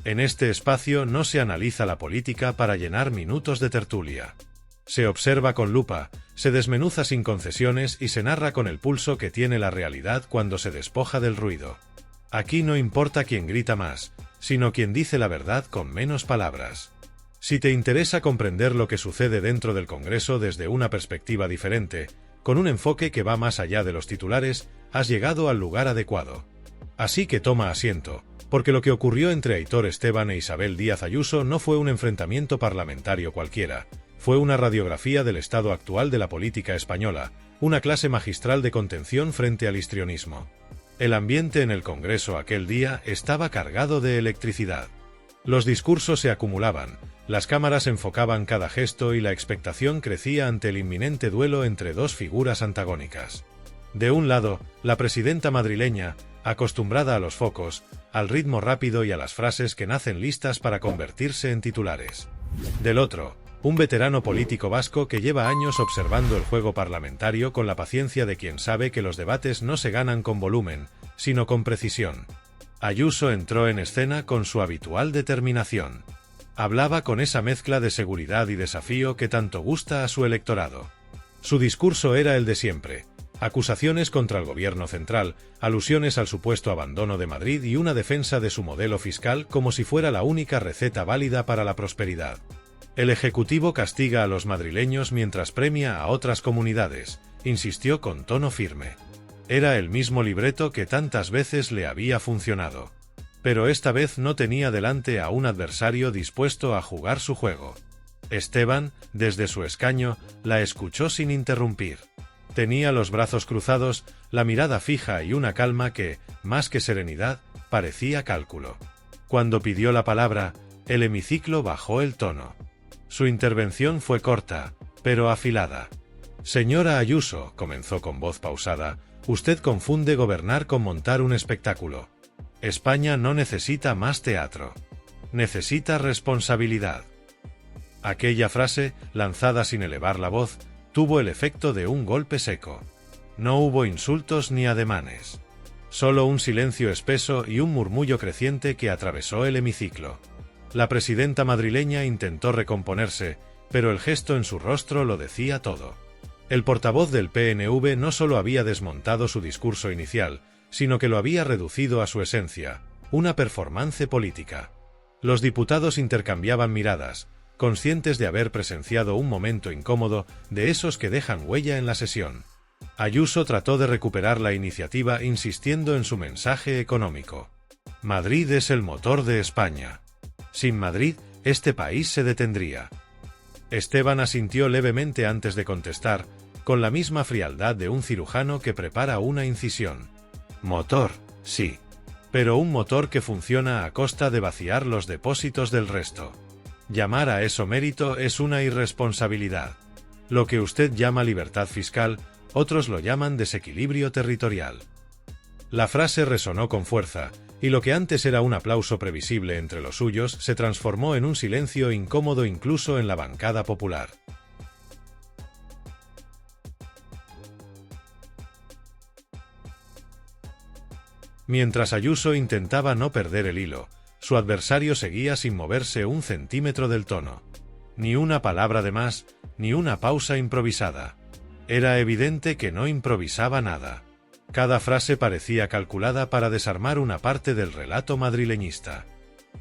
En este espacio no se analiza la política para llenar minutos de tertulia. Se observa con lupa, se desmenuza sin concesiones y se narra con el pulso que tiene la realidad cuando se despoja del ruido. Aquí no importa quién grita más, sino quien dice la verdad con menos palabras. Si te interesa comprender lo que sucede dentro del Congreso desde una perspectiva diferente, con un enfoque que va más allá de los titulares, has llegado al lugar adecuado. Así que toma asiento, porque lo que ocurrió entre Aitor Esteban e Isabel Díaz Ayuso no fue un enfrentamiento parlamentario cualquiera, fue una radiografía del estado actual de la política española, una clase magistral de contención frente al histrionismo. El ambiente en el Congreso aquel día estaba cargado de electricidad. Los discursos se acumulaban, las cámaras enfocaban cada gesto y la expectación crecía ante el inminente duelo entre dos figuras antagónicas. De un lado, la presidenta madrileña, acostumbrada a los focos, al ritmo rápido y a las frases que nacen listas para convertirse en titulares. Del otro, un veterano político vasco que lleva años observando el juego parlamentario con la paciencia de quien sabe que los debates no se ganan con volumen, sino con precisión. Ayuso entró en escena con su habitual determinación. Hablaba con esa mezcla de seguridad y desafío que tanto gusta a su electorado. Su discurso era el de siempre: acusaciones contra el gobierno central, alusiones al supuesto abandono de Madrid y una defensa de su modelo fiscal como si fuera la única receta válida para la prosperidad. El Ejecutivo castiga a los madrileños mientras premia a otras comunidades, insistió con tono firme. Era el mismo libreto que tantas veces le había funcionado. Pero esta vez no tenía delante a un adversario dispuesto a jugar su juego. Esteban, desde su escaño, la escuchó sin interrumpir. Tenía los brazos cruzados, la mirada fija y una calma que, más que serenidad, parecía cálculo. Cuando pidió la palabra, el hemiciclo bajó el tono. Su intervención fue corta, pero afilada. Señora Ayuso, comenzó con voz pausada, usted confunde gobernar con montar un espectáculo. España no necesita más teatro. Necesita responsabilidad. Aquella frase, lanzada sin elevar la voz, tuvo el efecto de un golpe seco. No hubo insultos ni ademanes. Solo un silencio espeso y un murmullo creciente que atravesó el hemiciclo. La presidenta madrileña intentó recomponerse, pero el gesto en su rostro lo decía todo. El portavoz del PNV no solo había desmontado su discurso inicial, sino que lo había reducido a su esencia, una performance política. Los diputados intercambiaban miradas, conscientes de haber presenciado un momento incómodo, de esos que dejan huella en la sesión. Ayuso trató de recuperar la iniciativa insistiendo en su mensaje económico. Madrid es el motor de España. Sin Madrid, este país se detendría. Esteban asintió levemente antes de contestar, con la misma frialdad de un cirujano que prepara una incisión. Motor, sí. Pero un motor que funciona a costa de vaciar los depósitos del resto. Llamar a eso mérito es una irresponsabilidad. Lo que usted llama libertad fiscal, otros lo llaman desequilibrio territorial. La frase resonó con fuerza, y lo que antes era un aplauso previsible entre los suyos se transformó en un silencio incómodo incluso en la bancada popular. Mientras Ayuso intentaba no perder el hilo, su adversario seguía sin moverse un centímetro del tono. Ni una palabra de más, ni una pausa improvisada. Era evidente que no improvisaba nada. Cada frase parecía calculada para desarmar una parte del relato madrileñista.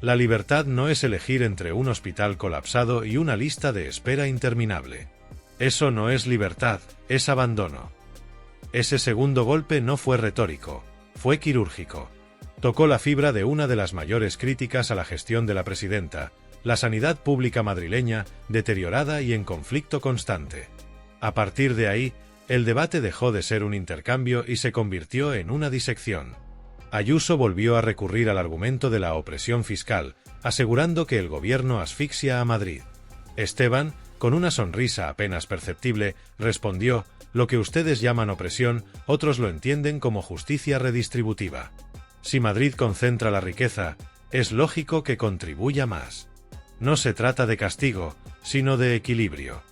La libertad no es elegir entre un hospital colapsado y una lista de espera interminable. Eso no es libertad, es abandono. Ese segundo golpe no fue retórico, fue quirúrgico. Tocó la fibra de una de las mayores críticas a la gestión de la presidenta, la sanidad pública madrileña, deteriorada y en conflicto constante. A partir de ahí, el debate dejó de ser un intercambio y se convirtió en una disección. Ayuso volvió a recurrir al argumento de la opresión fiscal, asegurando que el gobierno asfixia a Madrid. Esteban, con una sonrisa apenas perceptible, respondió: lo que ustedes llaman opresión, otros lo entienden como justicia redistributiva. Si Madrid concentra la riqueza, es lógico que contribuya más. No se trata de castigo, sino de equilibrio.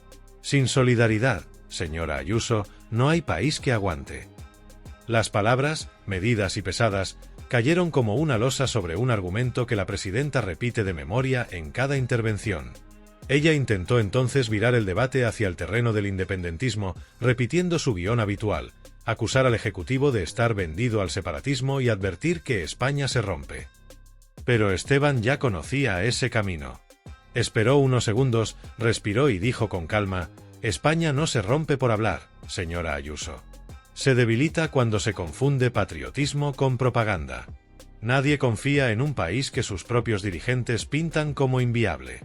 Sin solidaridad, señora Ayuso, no hay país que aguante. Las palabras, medidas y pesadas, cayeron como una losa sobre un argumento que la presidenta repite de memoria en cada intervención. Ella intentó entonces virar el debate hacia el terreno del independentismo, repitiendo su guión habitual: acusar al Ejecutivo de estar vendido al separatismo y advertir que España se rompe. Pero Esteban ya conocía ese camino. Esperó unos segundos, respiró y dijo con calma: España no se rompe por hablar, señora Ayuso. Se debilita cuando se confunde patriotismo con propaganda. Nadie confía en un país que sus propios dirigentes pintan como inviable.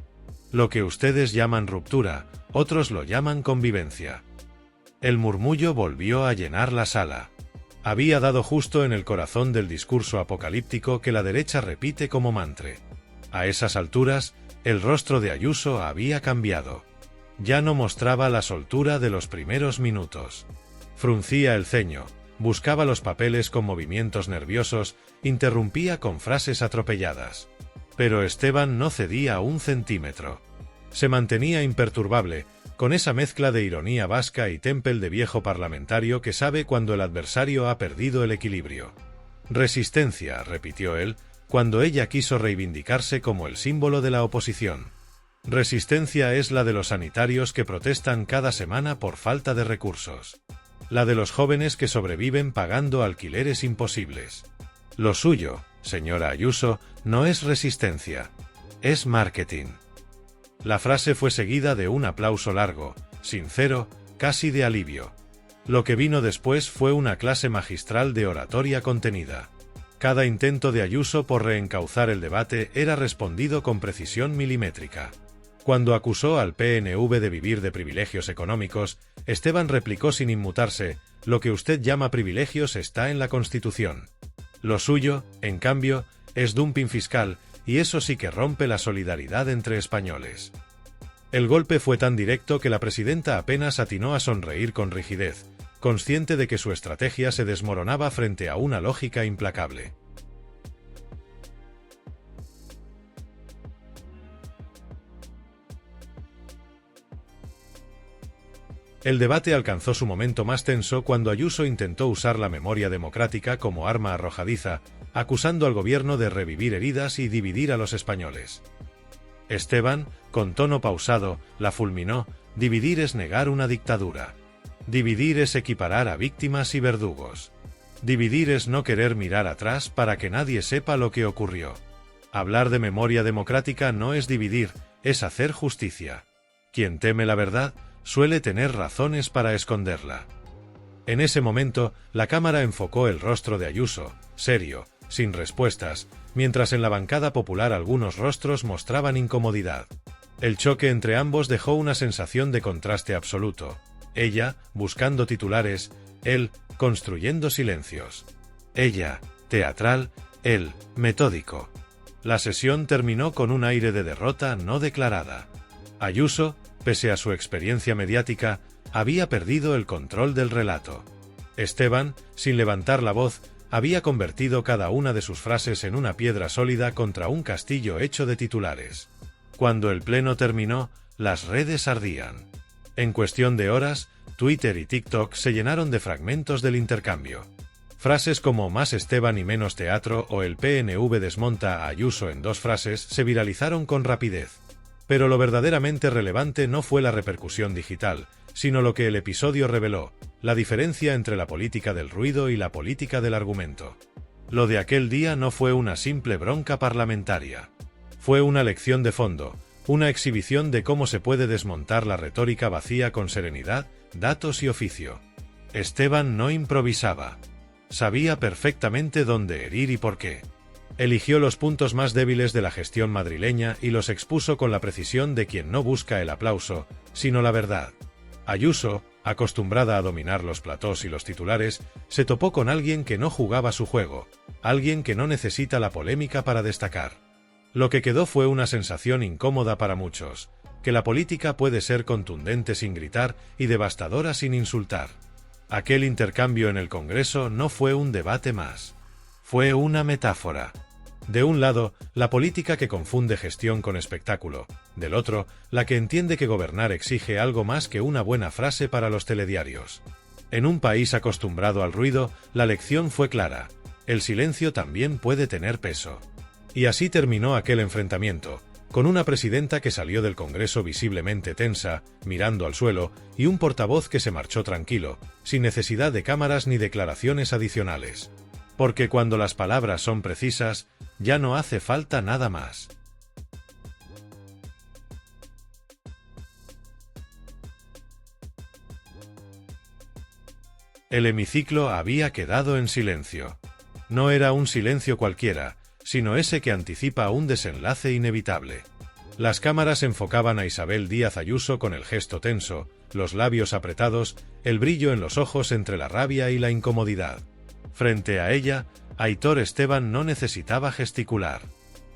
Lo que ustedes llaman ruptura, otros lo llaman convivencia. El murmullo volvió a llenar la sala. Había dado justo en el corazón del discurso apocalíptico que la derecha repite como mantra. A esas alturas, el rostro de Ayuso había cambiado. Ya no mostraba la soltura de los primeros minutos. Fruncía el ceño, buscaba los papeles con movimientos nerviosos, interrumpía con frases atropelladas. Pero Esteban no cedía un centímetro. Se mantenía imperturbable, con esa mezcla de ironía vasca y tempel de viejo parlamentario que sabe cuando el adversario ha perdido el equilibrio. Resistencia, repitió él, cuando ella quiso reivindicarse como el símbolo de la oposición. Resistencia es la de los sanitarios que protestan cada semana por falta de recursos. La de los jóvenes que sobreviven pagando alquileres imposibles. Lo suyo, señora Ayuso, no es resistencia, es marketing. La frase fue seguida de un aplauso largo, sincero, casi de alivio. Lo que vino después fue una clase magistral de oratoria contenida. Cada intento de Ayuso por reencauzar el debate era respondido con precisión milimétrica. Cuando acusó al PNV de vivir de privilegios económicos, Esteban replicó sin inmutarse: lo que usted llama privilegios está en la Constitución. Lo suyo, en cambio, es dumping fiscal, y eso sí que rompe la solidaridad entre españoles. El golpe fue tan directo que la presidenta apenas atinó a sonreír con rigidez, consciente de que su estrategia se desmoronaba frente a una lógica implacable. El debate alcanzó su momento más tenso cuando Ayuso intentó usar la memoria democrática como arma arrojadiza, acusando al gobierno de revivir heridas y dividir a los españoles. Esteban, con tono pausado, la fulminó: dividir es negar una dictadura. Dividir es equiparar a víctimas y verdugos. Dividir es no querer mirar atrás para que nadie sepa lo que ocurrió. Hablar de memoria democrática no es dividir, es hacer justicia. Quien teme la verdad suele tener razones para esconderla. En ese momento, la cámara enfocó el rostro de Ayuso, serio, sin respuestas, mientras en la bancada popular algunos rostros mostraban incomodidad. El choque entre ambos dejó una sensación de contraste absoluto. Ella, buscando titulares; él, construyendo silencios. Ella, teatral; él, metódico. La sesión terminó con un aire de derrota no declarada. Ayuso, pese a su experiencia mediática, había perdido el control del relato. Esteban, sin levantar la voz, había convertido cada una de sus frases en una piedra sólida contra un castillo hecho de titulares. Cuando el pleno terminó, las redes ardían. En cuestión de horas, Twitter y TikTok se llenaron de fragmentos del intercambio. Frases como "más Esteban y menos teatro" o "el PNV desmonta a Ayuso en 2 frases" se viralizaron con rapidez. Pero lo verdaderamente relevante no fue la repercusión digital, sino lo que el episodio reveló: la diferencia entre la política del ruido y la política del argumento. Lo de aquel día no fue una simple bronca parlamentaria. Fue una lección de fondo, una exhibición de cómo se puede desmontar la retórica vacía con serenidad, datos y oficio. Esteban no improvisaba. Sabía perfectamente dónde herir y por qué. Eligió los puntos más débiles de la gestión madrileña y los expuso con la precisión de quien no busca el aplauso, sino la verdad. Ayuso, acostumbrada a dominar los platós y los titulares, se topó con alguien que no jugaba su juego, alguien que no necesita la polémica para destacar. Lo que quedó fue una sensación incómoda para muchos: que la política puede ser contundente sin gritar y devastadora sin insultar. Aquel intercambio en el Congreso no fue un debate más. Fue una metáfora. De un lado, la política que confunde gestión con espectáculo; del otro, la que entiende que gobernar exige algo más que una buena frase para los telediarios. En un país acostumbrado al ruido, la lección fue clara: el silencio también puede tener peso. Y así terminó aquel enfrentamiento, con una presidenta que salió del Congreso visiblemente tensa, mirando al suelo, y un portavoz que se marchó tranquilo, sin necesidad de cámaras ni declaraciones adicionales. Porque cuando las palabras son precisas, ya no hace falta nada más. El hemiciclo había quedado en silencio. No era un silencio cualquiera, sino ese que anticipa un desenlace inevitable. Las cámaras enfocaban a Isabel Díaz Ayuso con el gesto tenso, los labios apretados, el brillo en los ojos entre la rabia y la incomodidad. Frente a ella, Aitor Esteban no necesitaba gesticular.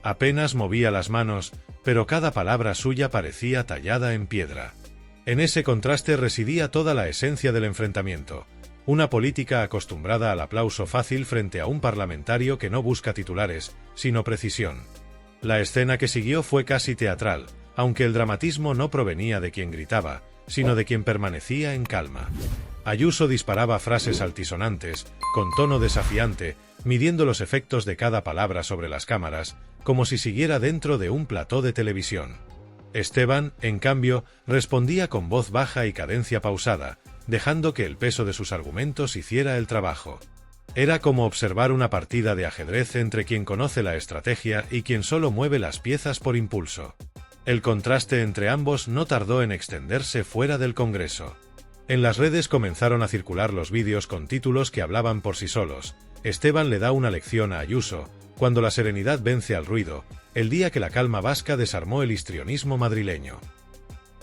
Apenas movía las manos, pero cada palabra suya parecía tallada en piedra. En ese contraste residía toda la esencia del enfrentamiento. Una política acostumbrada al aplauso fácil frente a un parlamentario que no busca titulares, sino precisión. La escena que siguió fue casi teatral, aunque el dramatismo no provenía de quien gritaba, sino de quien permanecía en calma. Ayuso disparaba frases altisonantes, con tono desafiante, midiendo los efectos de cada palabra sobre las cámaras, como si siguiera dentro de un plató de televisión. Esteban, en cambio, respondía con voz baja y cadencia pausada, dejando que el peso de sus argumentos hiciera el trabajo. Era como observar una partida de ajedrez entre quien conoce la estrategia y quien solo mueve las piezas por impulso. El contraste entre ambos no tardó en extenderse fuera del Congreso. En las redes comenzaron a circular los vídeos con títulos que hablaban por sí solos. Esteban le da una lección a Ayuso, cuando la serenidad vence al ruido, el día que la calma vasca desarmó el histrionismo madrileño.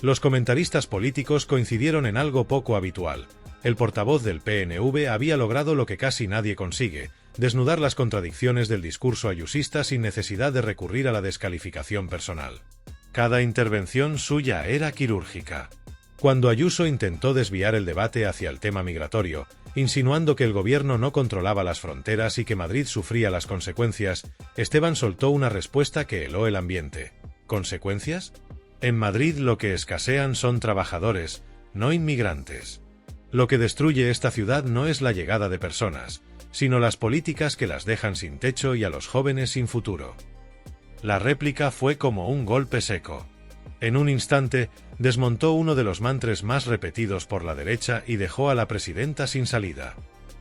Los comentaristas políticos coincidieron en algo poco habitual. El portavoz del PNV había logrado lo que casi nadie consigue, desnudar las contradicciones del discurso ayusista sin necesidad de recurrir a la descalificación personal. Cada intervención suya era quirúrgica. Cuando Ayuso intentó desviar el debate hacia el tema migratorio, insinuando que el gobierno no controlaba las fronteras y que Madrid sufría las consecuencias, Esteban soltó una respuesta que heló el ambiente. ¿Consecuencias? En Madrid lo que escasean son trabajadores, no inmigrantes. Lo que destruye esta ciudad no es la llegada de personas, sino las políticas que las dejan sin techo y a los jóvenes sin futuro. La réplica fue como un golpe seco. En un instante, desmontó uno de los mantras más repetidos por la derecha y dejó a la presidenta sin salida.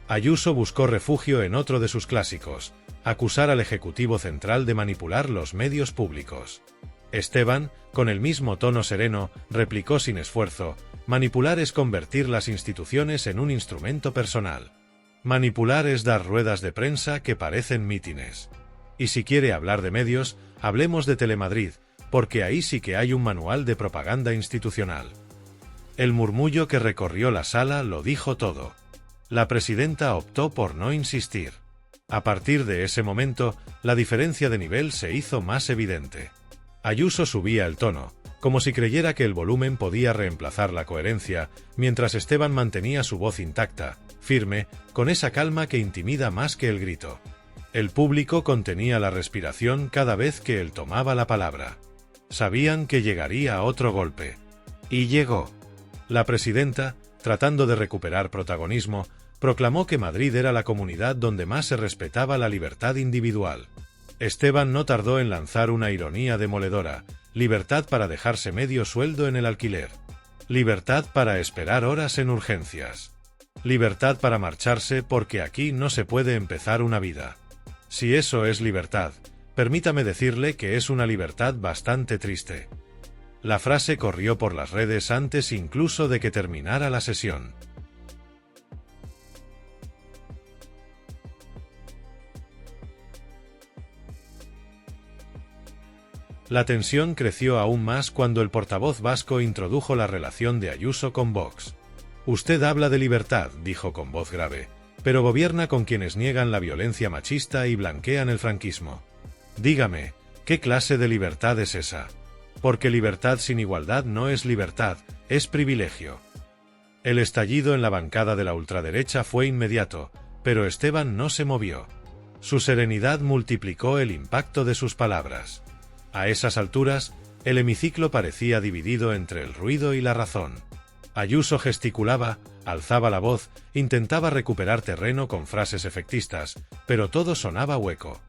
Ayuso buscó refugio en otro de sus clásicos, acusar al Ejecutivo Central de manipular los medios públicos. Esteban, con el mismo tono sereno, replicó sin esfuerzo: manipular es convertir las instituciones en un instrumento personal. Manipular es dar ruedas de prensa que parecen mítines. Y si quiere hablar de medios, hablemos de Telemadrid, porque ahí sí que hay un manual de propaganda institucional. El murmullo que recorrió la sala lo dijo todo. La presidenta optó por no insistir. A partir de ese momento, la diferencia de nivel se hizo más evidente. Ayuso subía el tono, como si creyera que el volumen podía reemplazar la coherencia, mientras Esteban mantenía su voz intacta, firme, con esa calma que intimida más que el grito. El público contenía la respiración cada vez que él tomaba la palabra. Sabían que llegaría otro golpe. Y llegó. La presidenta, tratando de recuperar protagonismo, proclamó que Madrid era la comunidad donde más se respetaba la libertad individual. Esteban no tardó en lanzar una ironía demoledora: libertad para dejarse medio sueldo en el alquiler. Libertad para esperar horas en urgencias. Libertad para marcharse porque aquí no se puede empezar una vida. Si eso es libertad, permítame decirle que es una libertad bastante triste. La frase corrió por las redes antes incluso de que terminara la sesión. La tensión creció aún más cuando el portavoz vasco introdujo la relación de Ayuso con Vox. Usted habla de libertad, dijo con voz grave, pero gobierna con quienes niegan la violencia machista y blanquean el franquismo. Dígame, ¿qué clase de libertad es esa? Porque libertad sin igualdad no es libertad, es privilegio. El estallido en la bancada de la ultraderecha fue inmediato, pero Esteban no se movió. Su serenidad multiplicó el impacto de sus palabras. A esas alturas, el hemiciclo parecía dividido entre el ruido y la razón. Ayuso gesticulaba, alzaba la voz, intentaba recuperar terreno con frases efectistas, pero todo sonaba hueco.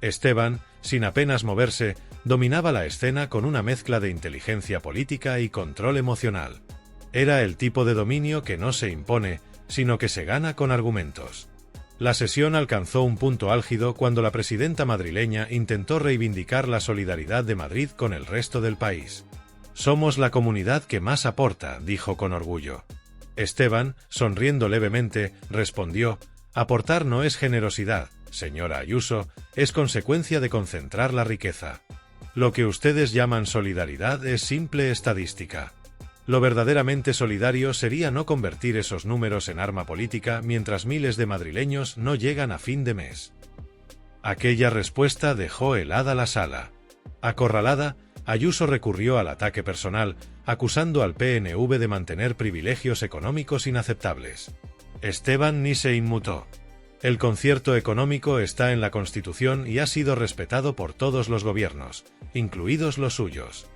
Esteban, sin apenas moverse, dominaba la escena con una mezcla de inteligencia política y control emocional. Era el tipo de dominio que no se impone, sino que se gana con argumentos. La sesión alcanzó un punto álgido cuando la presidenta madrileña intentó reivindicar la solidaridad de Madrid con el resto del país. «Somos la comunidad que más aporta», dijo con orgullo. Esteban, sonriendo levemente, respondió: «Aportar no es generosidad, señora Ayuso, es consecuencia de concentrar la riqueza. Lo que ustedes llaman solidaridad es simple estadística. Lo verdaderamente solidario sería no convertir esos números en arma política mientras miles de madrileños no llegan a fin de mes». Aquella respuesta dejó helada la sala. Acorralada, Ayuso recurrió al ataque personal, acusando al PNV de mantener privilegios económicos inaceptables. Esteban ni se inmutó. El concierto económico está en la Constitución y ha sido respetado por todos los gobiernos, incluidos los suyos.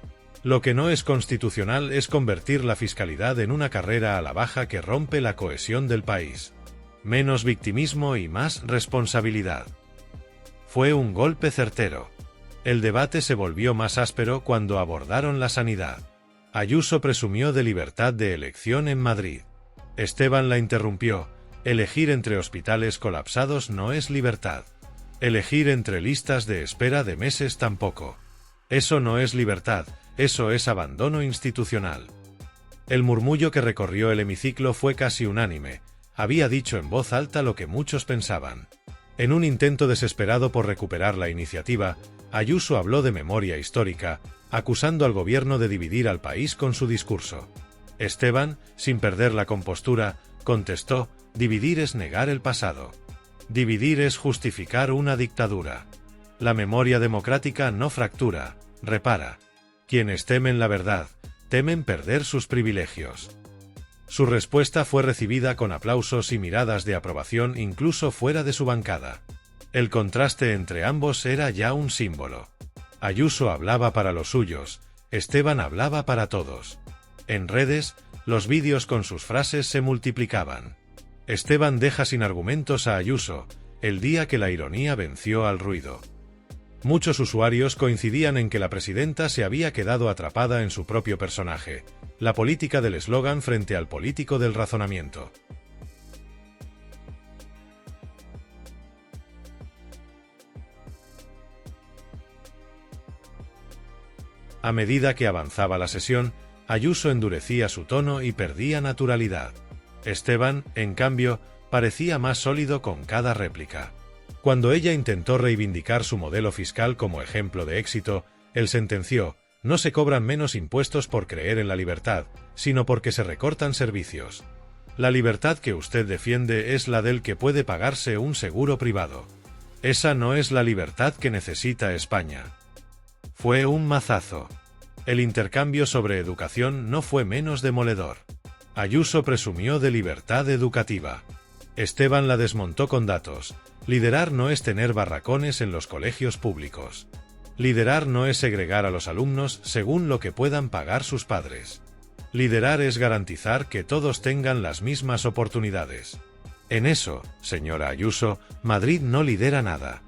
Lo que no es constitucional es convertir la fiscalidad en una carrera a la baja que rompe la cohesión del país. Menos victimismo y más responsabilidad. Fue un golpe certero. El debate se volvió más áspero cuando abordaron la sanidad. Ayuso presumió de libertad de elección en Madrid. Esteban la interrumpió: «Elegir entre hospitales colapsados no es libertad. Elegir entre listas de espera de meses tampoco. Eso no es libertad, eso es abandono institucional». El murmullo que recorrió el hemiciclo fue casi unánime. Había dicho en voz alta lo que muchos pensaban. En un intento desesperado por recuperar la iniciativa, Ayuso habló de memoria histórica, acusando al gobierno de dividir al país con su discurso. Esteban, sin perder la compostura, contestó: «Dividir es negar el pasado. Dividir es justificar una dictadura. La memoria democrática no fractura, repara. Quienes temen la verdad, temen perder sus privilegios». Su respuesta fue recibida con aplausos y miradas de aprobación incluso fuera de su bancada. El contraste entre ambos era ya un símbolo. Ayuso hablaba para los suyos, Esteban hablaba para todos. En redes, los vídeos con sus frases se multiplicaban. Esteban deja sin argumentos a Ayuso, el día que la ironía venció al ruido. Muchos usuarios coincidían en que la presidenta se había quedado atrapada en su propio personaje, la política del eslogan frente al político del razonamiento. A medida que avanzaba la sesión, Ayuso endurecía su tono y perdía naturalidad. Esteban, en cambio, parecía más sólido con cada réplica. Cuando ella intentó reivindicar su modelo fiscal como ejemplo de éxito, él sentenció: «No se cobran menos impuestos por creer en la libertad, sino porque se recortan servicios. La libertad que usted defiende es la del que puede pagarse un seguro privado. Esa no es la libertad que necesita España». Fue un mazazo. El intercambio sobre educación no fue menos demoledor. Ayuso presumió de libertad educativa. Esteban la desmontó con datos. Liderar no es tener barracones en los colegios públicos. Liderar no es segregar a los alumnos según lo que puedan pagar sus padres. Liderar es garantizar que todos tengan las mismas oportunidades. En eso, señora Ayuso, Madrid no lidera nada.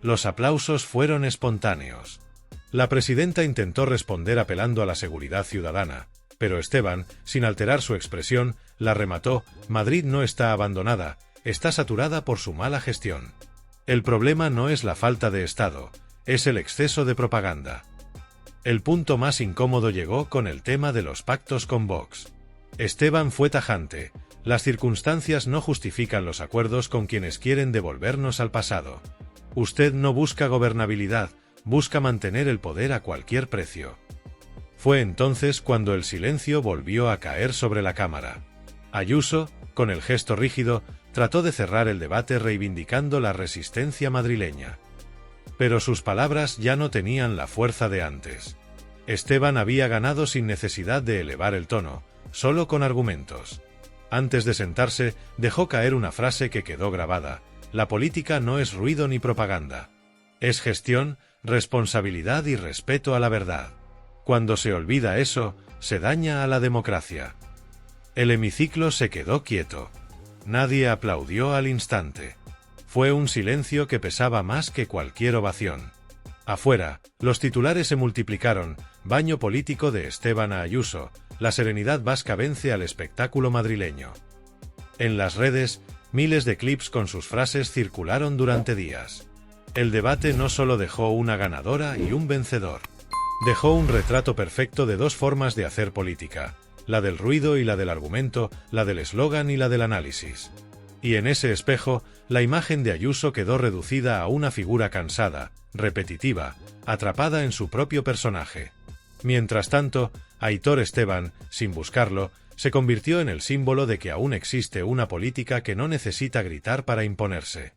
Los aplausos fueron espontáneos. La presidenta intentó responder apelando a la seguridad ciudadana, pero Esteban, sin alterar su expresión, la remató: «Madrid no está abandonada, está saturada por su mala gestión. El problema no es la falta de Estado, es el exceso de propaganda». El punto más incómodo llegó con el tema de los pactos con Vox. Esteban fue tajante: «Las circunstancias no justifican los acuerdos con quienes quieren devolvernos al pasado. Usted no busca gobernabilidad, busca mantener el poder a cualquier precio». Fue entonces cuando el silencio volvió a caer sobre la Cámara. Ayuso, con el gesto rígido, trató de cerrar el debate reivindicando la resistencia madrileña. Pero sus palabras ya no tenían la fuerza de antes. Esteban había ganado sin necesidad de elevar el tono, solo con argumentos. Antes de sentarse, dejó caer una frase que quedó grabada: «La política no es ruido ni propaganda. Es gestión, responsabilidad y respeto a la verdad. Cuando se olvida eso, se daña a la democracia». El hemiciclo se quedó quieto. Nadie aplaudió al instante. Fue un silencio que pesaba más que cualquier ovación. Afuera, los titulares se multiplicaron: baño político de Esteban a Ayuso, la serenidad vasca vence al espectáculo madrileño. En las redes, miles de clips con sus frases circularon durante días. El debate no solo dejó una ganadora y un vencedor. Dejó un retrato perfecto de dos formas de hacer política: la del ruido y la del argumento, la del eslogan y la del análisis. Y en ese espejo, la imagen de Ayuso quedó reducida a una figura cansada, repetitiva, atrapada en su propio personaje. Mientras tanto, Aitor Esteban, sin buscarlo, se convirtió en el símbolo de que aún existe una política que no necesita gritar para imponerse.